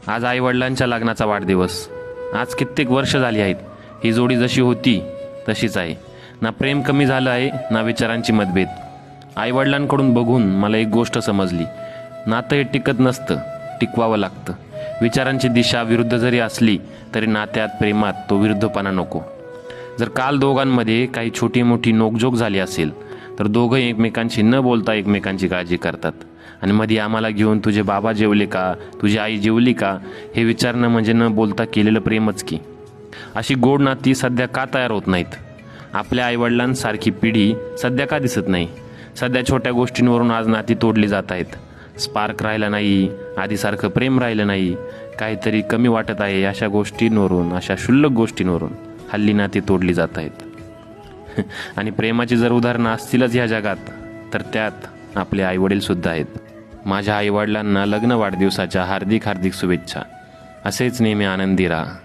आज आईवडिलांच्या लग्नाचा वाढदिवस. आज कित्येक वर्ष झाली आहेत. ही जोडी जशी होती तशीच आहे. ना प्रेम कमी झालं आहे, ना विचारांची मतभेद. आईवडिलांकडून बघून मला एक गोष्ट समजली. नातं हे टिकत नसतं, टिकवावं लागतं. विचारांची दिशा विरुद्ध जरी असली तरी नात्यात, प्रेमात तो विरुद्धपणा नको. जर काल दोघांमध्ये काही छोटी मोठी नोकझोक झाली असेल तर दोघं एकमेकांशी न बोलता एकमेकांची काळजी करतात. आणि मध्ये आम्हाला घेऊन तुझे बाबा जेवले का, तुझी आई जेवली का हे विचारणं म्हणजे न बोलता केलेलं प्रेमच की. अशी गोड नाती सध्या का तयार होत नाहीत? आपल्या आईवडिलांसारखी पिढी सध्या का दिसत नाही? सध्या छोट्या गोष्टींवरून आज नाती तोडली जात आहेत. स्पार्क राहिला नाही, आधीसारखं प्रेम राहिलं नाही, काहीतरी कमी वाटत आहे. अशा गोष्टींवरून, अशा क्षुल्लक गोष्टींवरून हल्ली नाती तोडली जात आहेत. आणि प्रेमाची जर उदाहरणं असतीलच ह्या जगात तर त्यात आपले आईवडील सुद्धा आहेत. माझ्या आईवडिलांना लग्न वाढदिवसाच्या हार्दिक हार्दिक शुभेच्छा. असेच नेहमी आनंदी राहा.